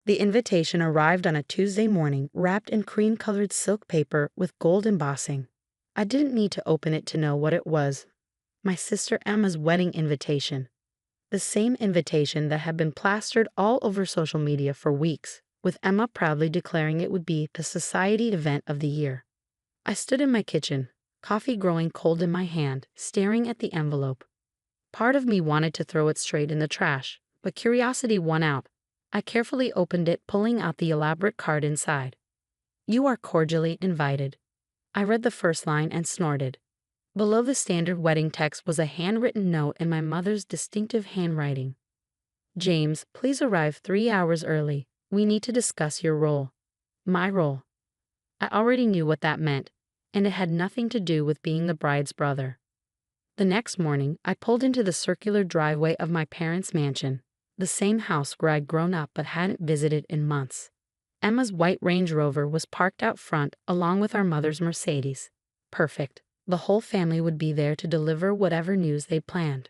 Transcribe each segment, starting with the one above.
The invitation arrived on a Tuesday morning, wrapped in cream-colored silk paper with gold embossing. I didn't need to open it to know what it was. My sister Emma's wedding invitation. The same invitation that had been plastered all over social media for weeks, with Emma proudly declaring it would be the society event of the year. I stood in my kitchen, coffee growing cold in my hand, staring at the envelope. Part of me wanted to throw it straight in the trash, but curiosity won out. I carefully opened it, pulling out the elaborate card inside. "You are cordially invited." I read the first line and snorted. Below the standard wedding text was a handwritten note in my mother's distinctive handwriting. "James, please arrive 3 hours early. We need to discuss your role." My role. I already knew what that meant, and it had nothing to do with being the bride's brother. The next morning, I pulled into the circular driveway of my parents' mansion, the same house where I'd grown up but hadn't visited in months. Emma's white Range Rover was parked out front along with our mother's Mercedes. Perfect. The whole family would be there to deliver whatever news they planned.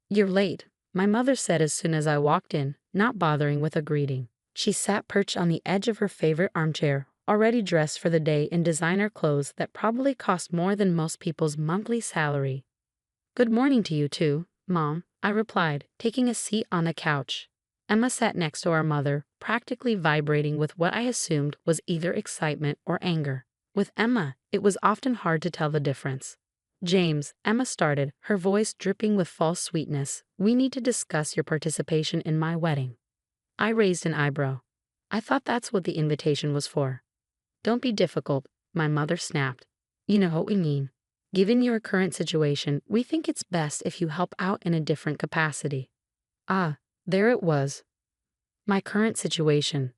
"You're late," my mother said as soon as I walked in, not bothering with a greeting. She sat perched on the edge of her favorite armchair, already dressed for the day in designer clothes that probably cost more than most people's monthly salary. "Good morning to you too, Mom," I replied, taking a seat on the couch. Emma sat next to our mother, practically vibrating with what I assumed was either excitement or anger. With Emma, it was often hard to tell the difference. "James," Emma started, her voice dripping with false sweetness, "we need to discuss your participation in my wedding." I raised an eyebrow. "I thought that's what the invitation was for." "Don't be difficult," my mother snapped. "You know what we mean. Given your current situation, we think it's best if you help out in a different capacity." Ah, there it was. My current situation.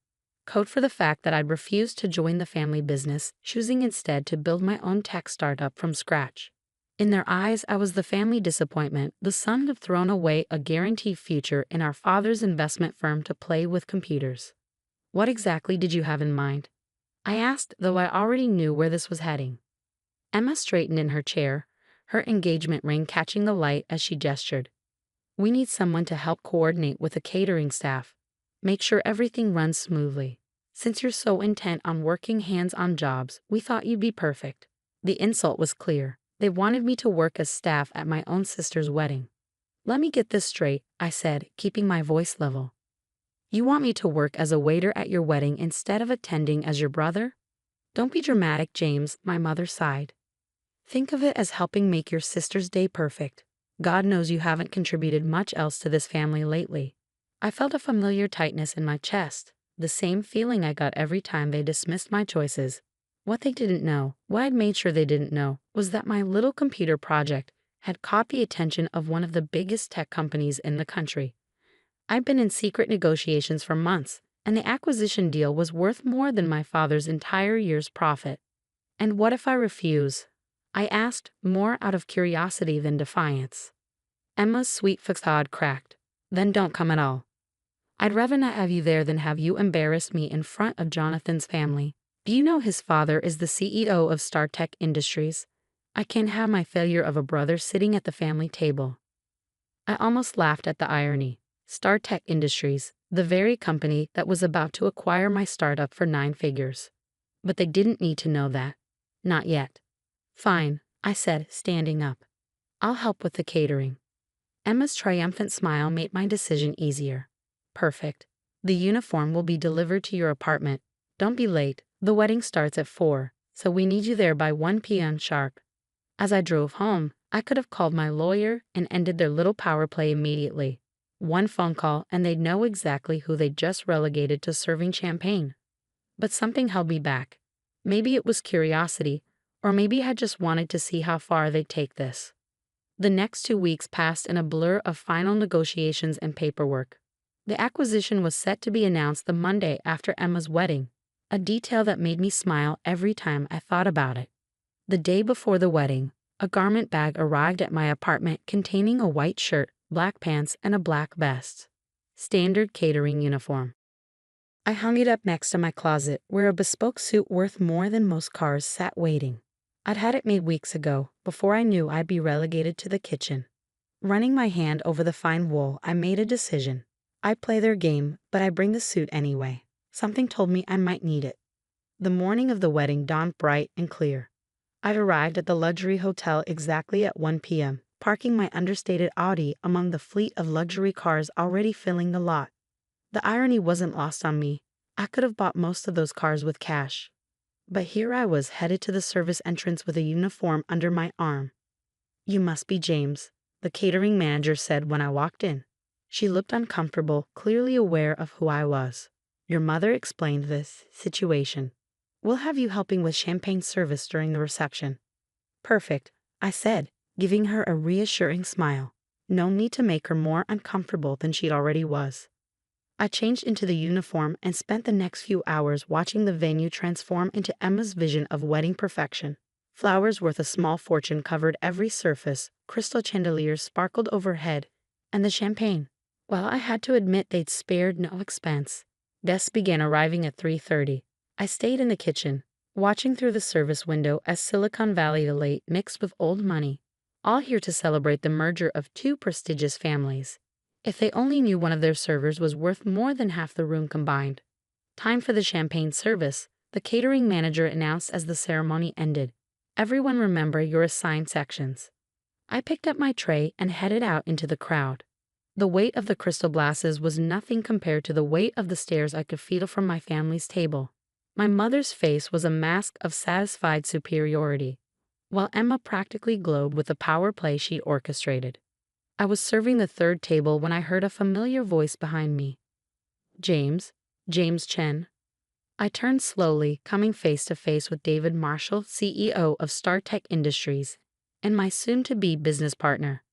Code for the fact that I'd refused to join the family business, choosing instead to build my own tech startup from scratch. In their eyes, I was the family disappointment, the son who'd thrown away a guaranteed future in our father's investment firm to play with computers. "What exactly did you have in mind?" I asked, though I already knew where this was heading. Emma straightened in her chair, her engagement ring catching the light as she gestured. "We need someone to help coordinate with the catering staff. Make sure everything runs smoothly. Since you're so intent on working hands-on jobs, we thought you'd be perfect." The insult was clear. They wanted me to work as staff at my own sister's wedding. "Let me get this straight," I said, keeping my voice level. "You want me to work as a waiter at your wedding instead of attending as your brother?" "Don't be dramatic, James," my mother sighed. "Think of it as helping make your sister's day perfect. God knows you haven't contributed much else to this family lately." I felt a familiar tightness in my chest, the same feeling I got every time they dismissed my choices. What they didn't know, what I'd made sure they didn't know, was that my little computer project had caught the attention of one of the biggest tech companies in the country. I'd been in secret negotiations for months, and the acquisition deal was worth more than my father's entire year's profit. And what if I refuse? I asked, more out of curiosity than defiance. Emma's sweet facade cracked. "Then don't come at all. I'd rather not have you there than have you embarrass me in front of Jonathan's family. Do you know his father is the CEO of StarTech Industries? I can't have my failure of a brother sitting at the family table." I almost laughed at the irony. StarTech Industries, the very company that was about to acquire my startup for 9 figures. But they didn't need to know that. Not yet. "Fine," I said, standing up. "I'll help with the catering." Emma's triumphant smile made my decision easier. "Perfect. The uniform will be delivered to your apartment. Don't be late. The wedding starts at 4, so we need you there by 1 p.m. sharp." As I drove home, I could have called my lawyer and ended their little power play immediately. One phone call and they'd know exactly who they'd just relegated to serving champagne. But something held me back. Maybe it was curiosity, or maybe I just wanted to see how far they'd take this. The next 2 weeks passed in a blur of final negotiations and paperwork. The acquisition was set to be announced the Monday after Emma's wedding, a detail that made me smile every time I thought about it. The day before the wedding, a garment bag arrived at my apartment containing a white shirt, black pants, and a black vest. Standard catering uniform. I hung it up next to my closet, where a bespoke suit worth more than most cars sat waiting. I'd had it made weeks ago, before I knew I'd be relegated to the kitchen. Running my hand over the fine wool, I made a decision. I play their game, but I bring the suit anyway. Something told me I might need it. The morning of the wedding dawned bright and clear. I'd arrived at the luxury hotel exactly at 1 p.m., parking my understated Audi among the fleet of luxury cars already filling the lot. The irony wasn't lost on me. I could have bought most of those cars with cash. But here I was headed to the service entrance with a uniform under my arm. "You must be James," the catering manager said when I walked in. She looked uncomfortable, clearly aware of who I was. "Your mother explained this situation. We'll have you helping with champagne service during the reception." "Perfect," I said, giving her a reassuring smile. No need to make her more uncomfortable than she already was. I changed into the uniform and spent the next few hours watching the venue transform into Emma's vision of wedding perfection. Flowers worth a small fortune covered every surface, crystal chandeliers sparkled overhead, and the champagne, well, I had to admit they'd spared no expense. Guests began arriving at 3:30. I stayed in the kitchen, watching through the service window as Silicon Valley elite mixed with old money, all here to celebrate the merger of two prestigious families. If they only knew one of their servers was worth more than half the room combined. "Time for the champagne service," the catering manager announced as the ceremony ended. "Everyone remember your assigned sections." I picked up my tray and headed out into the crowd. The weight of the crystal glasses was nothing compared to the weight of the stares I could feel from my family's table. My mother's face was a mask of satisfied superiority, while Emma practically glowed with the power play she orchestrated. I was serving the third table when I heard a familiar voice behind me. "James, James Chen." I turned slowly, coming face to face with David Marshall, CEO of StarTech Industries, and my soon-to-be business partner.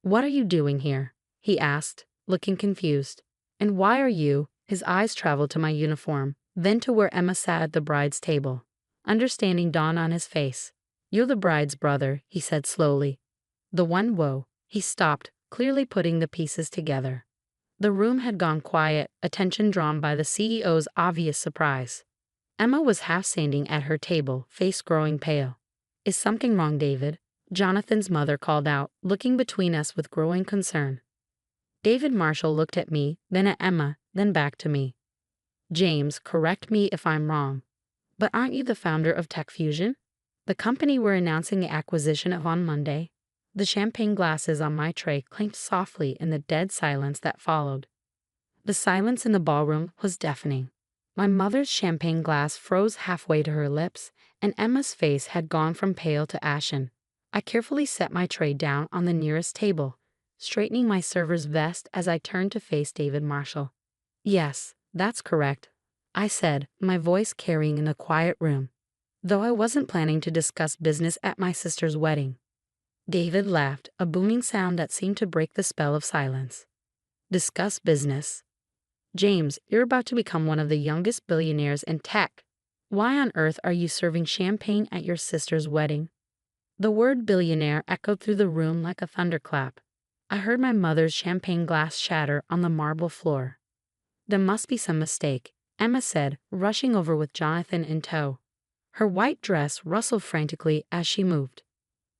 "What are you doing here?" he asked, looking confused. "And why are you?" His eyes traveled to my uniform, then to where Emma sat at the bride's table. Understanding dawned on his face. "You're the bride's brother," he said slowly. "The one whoa." He stopped, clearly putting the pieces together. The room had gone quiet, attention drawn by the CEO's obvious surprise. Emma was half standing at her table, face growing pale. "Is something wrong, David?" Jonathan's mother called out, looking between us with growing concern. David Marshall looked at me, then at Emma, then back to me. "James, correct me if I'm wrong, but aren't you the founder of Tech Fusion? The company we're announcing the acquisition of on Monday?" The champagne glasses on my tray clinked softly in the dead silence that followed. The silence in the ballroom was deafening. My mother's champagne glass froze halfway to her lips, and Emma's face had gone from pale to ashen. I carefully set my tray down on the nearest table, straightening my server's vest as I turned to face David Marshall. "Yes, that's correct," I said, my voice carrying in the quiet room, though I wasn't planning to discuss business at my sister's wedding. David laughed, a booming sound that seemed to break the spell of silence. "Discuss business. James, you're about to become one of the youngest billionaires in tech. Why on earth are you serving champagne at your sister's wedding?" The word billionaire echoed through the room like a thunderclap. I heard my mother's champagne glass shatter on the marble floor. "There must be some mistake," Emma said, rushing over with Jonathan in tow. Her white dress rustled frantically as she moved.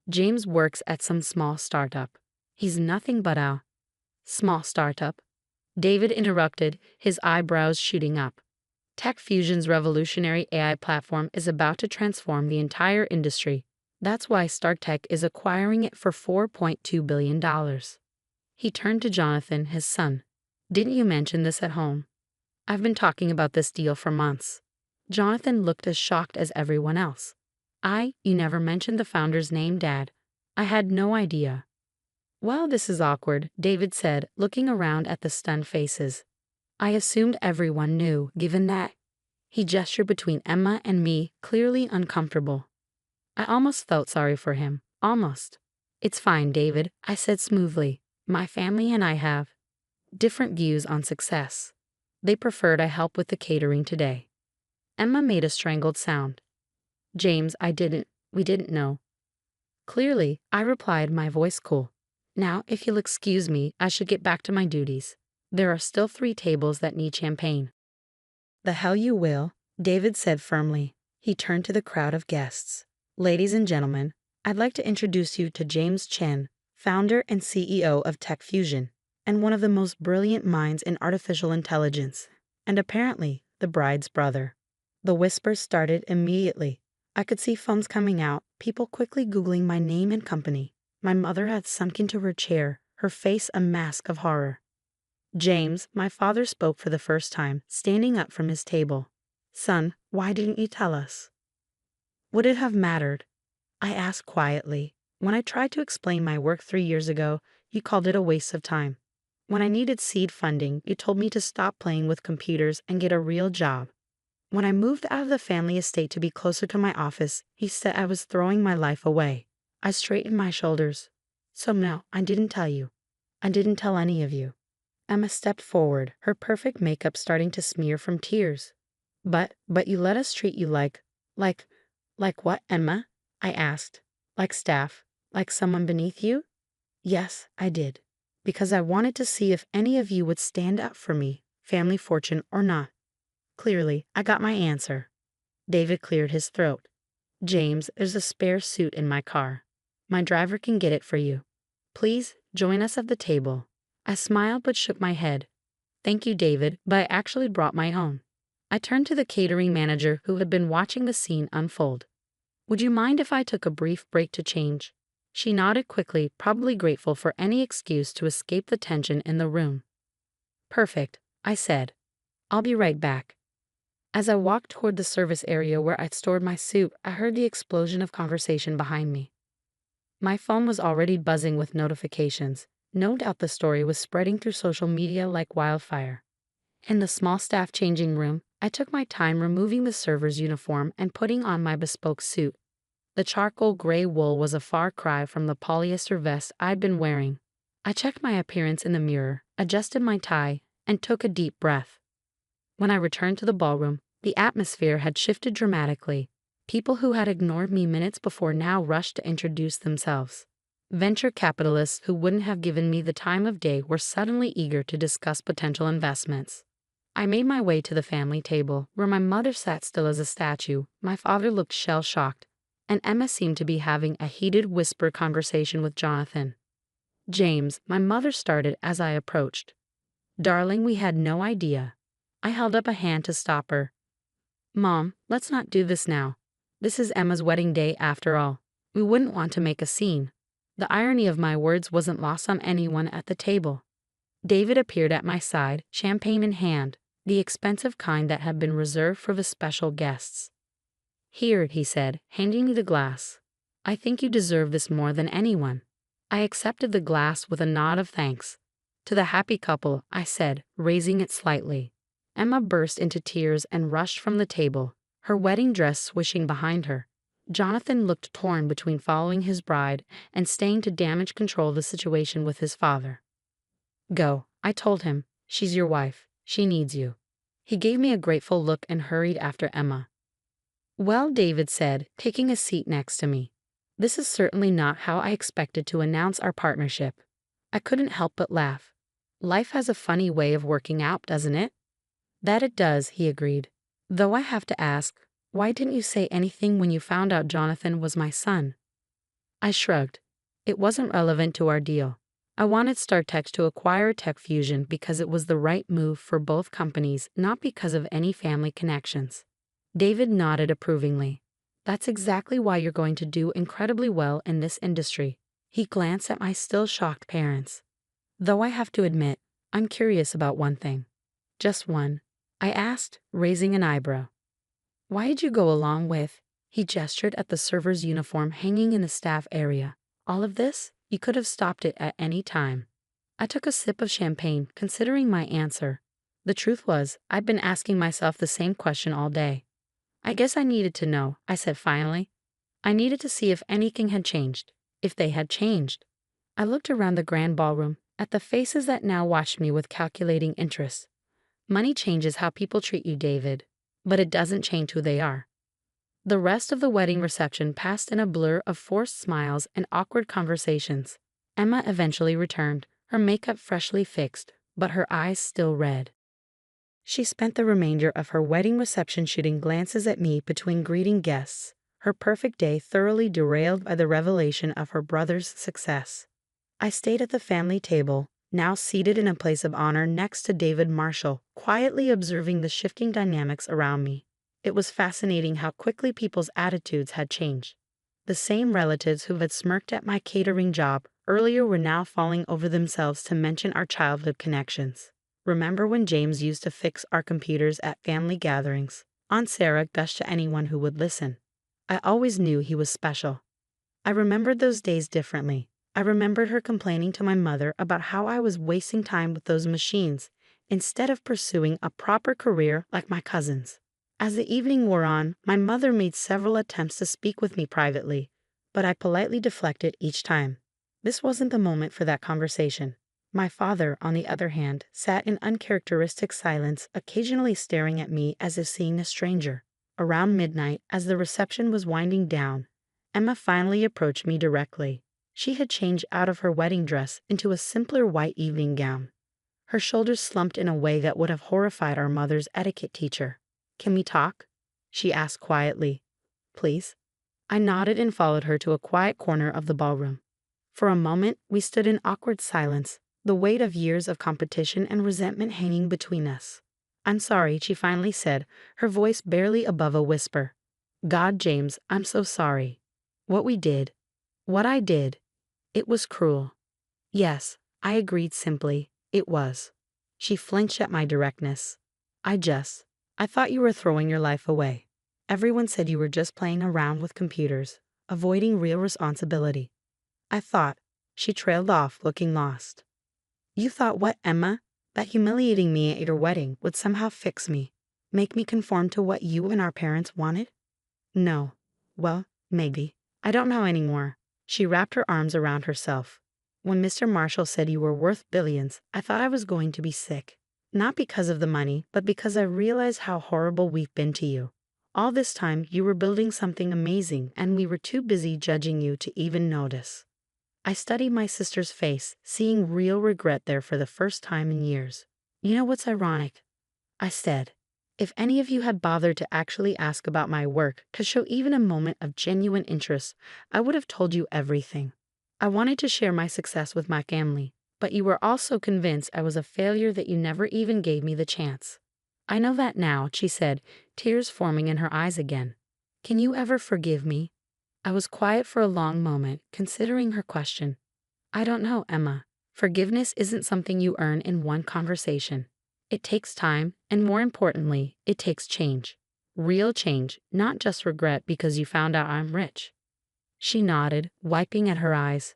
"James works at some small startup. He's nothing but a small startup," David interrupted, his eyebrows shooting up. "Tech Fusion's revolutionary AI platform is about to transform the entire industry. That's why StarTech is acquiring it for $4.2 billion. He turned to Jonathan, his son. "Didn't you mention this at home?" "I've been talking about this deal for months." Jonathan looked as shocked as everyone else. You never mentioned the founder's name, Dad. I had no idea." "Well, this is awkward," David said, looking around at the stunned faces. "I assumed everyone knew, given that." He gestured between Emma and me, clearly uncomfortable. I almost felt sorry for him. Almost. "It's fine, David," I said smoothly. "My family and I have different views on success. They preferred I help with the catering today." Emma made a strangled sound. "James, we didn't know." "Clearly," I replied, my voice cool. "Now, if you'll excuse me, I should get back to my duties. There are still 3 tables that need champagne." "The hell you will," David said firmly. He turned to the crowd of guests. "Ladies and gentlemen, I'd like to introduce you to James Chen, founder and CEO of Tech Fusion." and one of the most brilliant minds in artificial intelligence, and apparently the bride's brother. The whispers started immediately. I could see phones coming out, people quickly Googling my name and company. My mother had sunk into her chair, her face a mask of horror. James, my father spoke for the first time, standing up from his table. Son, why didn't you tell us? Would it have mattered? I asked quietly. When I tried to explain my work 3 years ago, you called it a waste of time. When I needed seed funding, you told me to stop playing with computers and get a real job. When I moved out of the family estate to be closer to my office, he said I was throwing my life away. I straightened my shoulders. So no, I didn't tell you. I didn't tell any of you. Emma stepped forward, her perfect makeup starting to smear from tears. But you let us treat you like what, Emma? I asked. Like staff? Like someone beneath you? Yes, I did. Because I wanted to see if any of you would stand up for me, family fortune or not. Clearly, I got my answer. David cleared his throat. James, there's a spare suit in my car. My driver can get it for you. Please, join us at the table. I smiled but shook my head. Thank you, David, but I actually brought my own. I turned to the catering manager who had been watching the scene unfold. Would you mind if I took a brief break to change? She nodded quickly, probably grateful for any excuse to escape the tension in the room. Perfect, I said. I'll be right back. As I walked toward the service area where I'd stored my suit, I heard the explosion of conversation behind me. My phone was already buzzing with notifications. No doubt the story was spreading through social media like wildfire. In the small staff changing room, I took my time removing the server's uniform and putting on my bespoke suit. The charcoal gray wool was a far cry from the polyester vest I'd been wearing. I checked my appearance in the mirror, adjusted my tie, and took a deep breath. When I returned to the ballroom, the atmosphere had shifted dramatically. People who had ignored me minutes before now rushed to introduce themselves. Venture capitalists who wouldn't have given me the time of day were suddenly eager to discuss potential investments. I made my way to the family table, where my mother sat still as a statue. My father looked shell-shocked, and Emma seemed to be having a heated whisper conversation with Jonathan. James, my mother started as I approached. Darling, we had no idea. I held up a hand to stop her. Mom, let's not do this now. This is Emma's wedding day after all. We wouldn't want to make a scene. The irony of my words wasn't lost on anyone at the table. David appeared at my side, champagne in hand, the expensive kind that had been reserved for the special guests. Here, he said, handing me the glass. I think you deserve this more than anyone. I accepted the glass with a nod of thanks. To the happy couple, I said, raising it slightly. Emma burst into tears and rushed from the table, her wedding dress swishing behind her. Jonathan looked torn between following his bride and staying to damage control the situation with his father. Go, I told him. She's your wife. She needs you. He gave me a grateful look and hurried after Emma. Well, David said, taking a seat next to me. This is certainly not how I expected to announce our partnership. I couldn't help but laugh. Life has a funny way of working out, doesn't it? That it does, he agreed. Though I have to ask, why didn't you say anything when you found out Jonathan was my son? I shrugged. It wasn't relevant to our deal. I wanted StarTech to acquire TechFusion because it was the right move for both companies, not because of any family connections. David nodded approvingly. That's exactly why you're going to do incredibly well in this industry. He glanced at my still shocked parents. Though I have to admit, I'm curious about one thing. Just one. I asked, raising an eyebrow. Why did you go along with? He gestured at the server's uniform hanging in the staff area. All of this? You could have stopped it at any time. I took a sip of champagne, considering my answer. The truth was, I'd been asking myself the same question all day. I guess I needed to know, I said finally. I needed to see if anything had changed, if they had changed. I looked around the grand ballroom, at the faces that now watched me with calculating interest. Money changes how people treat you, David, but it doesn't change who they are. The rest of the wedding reception passed in a blur of forced smiles and awkward conversations. Emma eventually returned, her makeup freshly fixed, but her eyes still red. She spent the remainder of her wedding reception shooting glances at me between greeting guests, her perfect day thoroughly derailed by the revelation of her brother's success. I stayed at the family table, now seated in a place of honor next to David Marshall, quietly observing the shifting dynamics around me. It was fascinating how quickly people's attitudes had changed. The same relatives who had smirked at my catering job earlier were now falling over themselves to mention our childhood connections. Remember when James used to fix our computers at family gatherings? Aunt Sarah gushed to anyone who would listen. I always knew he was special. I remembered those days differently. I remembered her complaining to my mother about how I was wasting time with those machines instead of pursuing a proper career like my cousins. As the evening wore on, my mother made several attempts to speak with me privately, but I politely deflected each time. This wasn't the moment for that conversation. My father, on the other hand, sat in uncharacteristic silence, occasionally staring at me as if seeing a stranger. Around midnight, as the reception was winding down, Emma finally approached me directly. She had changed out of her wedding dress into a simpler white evening gown. Her shoulders slumped in a way that would have horrified our mother's etiquette teacher. "Can we talk?" she asked quietly. "Please?" I nodded and followed her to a quiet corner of the ballroom. For a moment, we stood in awkward silence, the weight of years of competition and resentment hanging between us. "I'm sorry," she finally said, her voice barely above a whisper. "God, James, I'm so sorry. What we did, what I did, it was cruel." "Yes," I agreed simply, "it was." She flinched at my directness. I thought you were throwing your life away. Everyone said you were just playing around with computers, avoiding real responsibility." I thought. She trailed off, looking lost. "You thought what, Emma? That humiliating me at your wedding would somehow fix me, make me conform to what you and our parents wanted?" "No. Well, maybe. I don't know anymore." She wrapped her arms around herself. "When Mr. Marshall said you were worth billions, I thought I was going to be sick. Not because of the money, but because I realized how horrible we've been to you. All this time, you were building something amazing, and we were too busy judging you to even notice." I studied my sister's face, seeing real regret there for the first time in years. "You know what's ironic?" I said. "If any of you had bothered to actually ask about my work, to show even a moment of genuine interest, I would have told you everything. I wanted to share my success with my family, but you were all so convinced I was a failure that you never even gave me the chance." "I know that now," she said, tears forming in her eyes again. "Can you ever forgive me?" I was quiet for a long moment, considering her question. "I don't know, Emma. Forgiveness isn't something you earn in one conversation. It takes time, and more importantly, it takes change. Real change, not just regret because you found out I'm rich." She nodded, wiping at her eyes.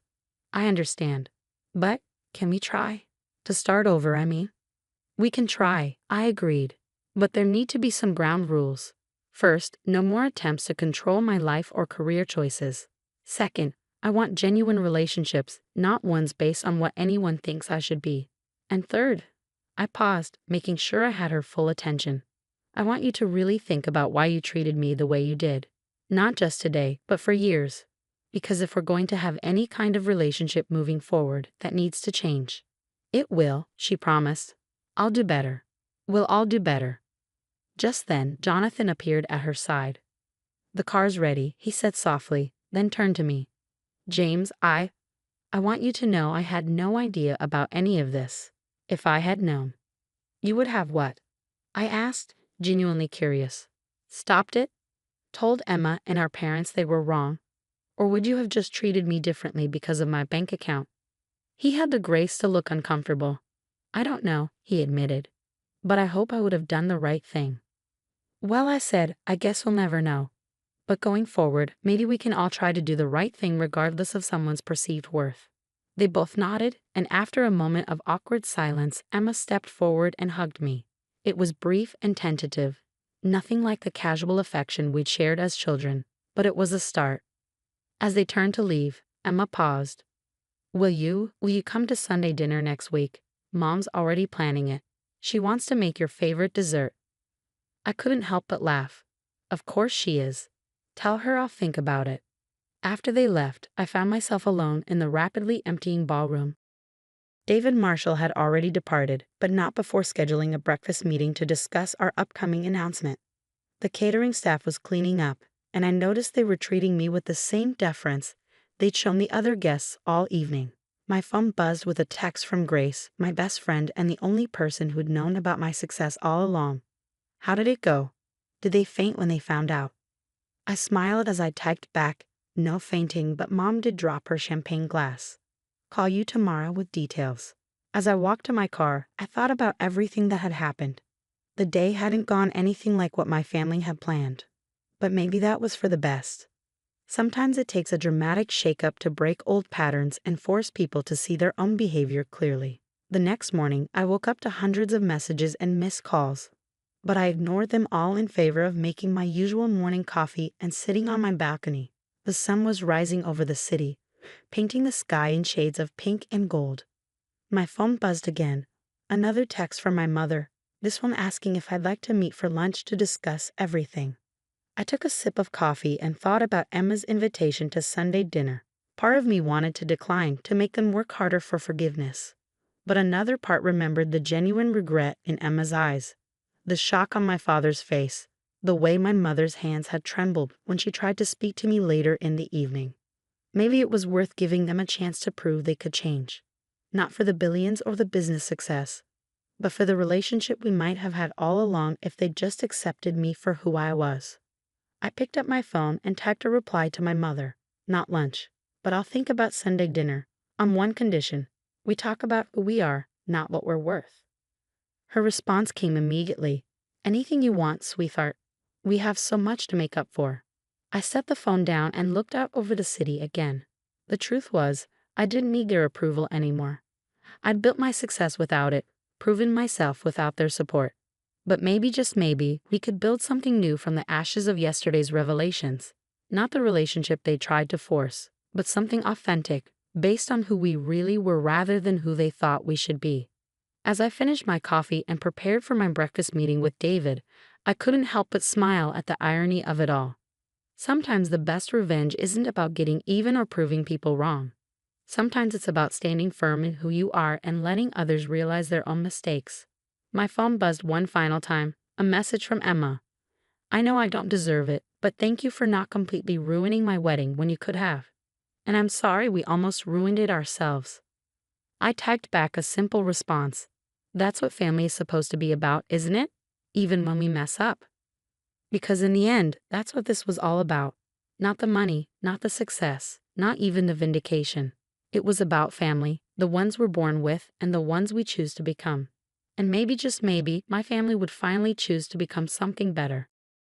"I understand. But, can we try? To start over, I mean." "We can try," I agreed. "But there need to be some ground rules. First, no more attempts to control my life or career choices. Second, I want genuine relationships, not ones based on what anyone thinks I should be. And third," I paused, making sure I had her full attention, "I want you to really think about why you treated me the way you did. Not just today, but for years. Because if we're going to have any kind of relationship moving forward, that needs to change." "It will," she promised. "I'll do better. We'll all do better." Just then, Jonathan appeared at her side. "The car's ready," he said softly, then turned to me. "James, I want you to know I had no idea about any of this. If I had known." "You would have what?" I asked, genuinely curious. "Stopped it? Told Emma and our parents they were wrong? Or would you have just treated me differently because of my bank account?" He had the grace to look uncomfortable. "I don't know," he admitted. "But I hope I would have done the right thing." "Well," I said, "I guess we'll never know. But going forward, maybe we can all try to do the right thing regardless of someone's perceived worth." They both nodded, and after a moment of awkward silence, Emma stepped forward and hugged me. It was brief and tentative, nothing like the casual affection we'd shared as children, but it was a start. As they turned to leave, Emma paused. Will you come to Sunday dinner next week? Mom's already planning it. She wants to make your favorite dessert." I couldn't help but laugh. "Of course she is. Tell her I'll think about it." After they left, I found myself alone in the rapidly emptying ballroom. David Marshall had already departed, but not before scheduling a breakfast meeting to discuss our upcoming announcement. The catering staff was cleaning up, and I noticed they were treating me with the same deference they'd shown the other guests all evening. My phone buzzed with a text from Grace, my best friend and the only person who'd known about my success all along. How did it go? Did they faint when they found out? I smiled as I typed back, no fainting, but Mom did drop her champagne glass. Call you tomorrow with details. As I walked to my car, I thought about everything that had happened. The day hadn't gone anything like what my family had planned. But maybe that was for the best. Sometimes it takes a dramatic shakeup to break old patterns and force people to see their own behavior clearly. The next morning, I woke up to hundreds of messages and missed calls. But I ignored them all in favor of making my usual morning coffee and sitting on my balcony. The sun was rising over the city, painting the sky in shades of pink and gold. My phone buzzed again. Another text from my mother, this one asking if I'd like to meet for lunch to discuss everything. I took a sip of coffee and thought about Emma's invitation to Sunday dinner. Part of me wanted to decline to make them work harder for forgiveness. But another part remembered the genuine regret in Emma's eyes, the shock on my father's face, the way my mother's hands had trembled when she tried to speak to me later in the evening. Maybe it was worth giving them a chance to prove they could change. Not for the billions or the business success, but for the relationship we might have had all along if they'd just accepted me for who I was. I picked up my phone and typed a reply to my mother. Not lunch, but I'll think about Sunday dinner, on one condition. We talk about who we are, not what we're worth. Her response came immediately. Anything you want, sweetheart. We have so much to make up for. I set the phone down and looked out over the city again. The truth was, I didn't need their approval anymore. I'd built my success without it, proven myself without their support. But maybe, just maybe, we could build something new from the ashes of yesterday's revelations. Not the relationship they tried to force, but something authentic, based on who we really were rather than who they thought we should be. As I finished my coffee and prepared for my breakfast meeting with David, I couldn't help but smile at the irony of it all. Sometimes the best revenge isn't about getting even or proving people wrong. Sometimes it's about standing firm in who you are and letting others realize their own mistakes. My phone buzzed one final time, a message from Emma. I know I don't deserve it, but thank you for not completely ruining my wedding when you could have. And I'm sorry we almost ruined it ourselves. I typed back a simple response. That's what family is supposed to be about, isn't it? Even when we mess up. Because in the end, that's what this was all about. Not the money, not the success, not even the vindication. It was about family, the ones we're born with and the ones we choose to become. And maybe, just maybe, my family would finally choose to become something better.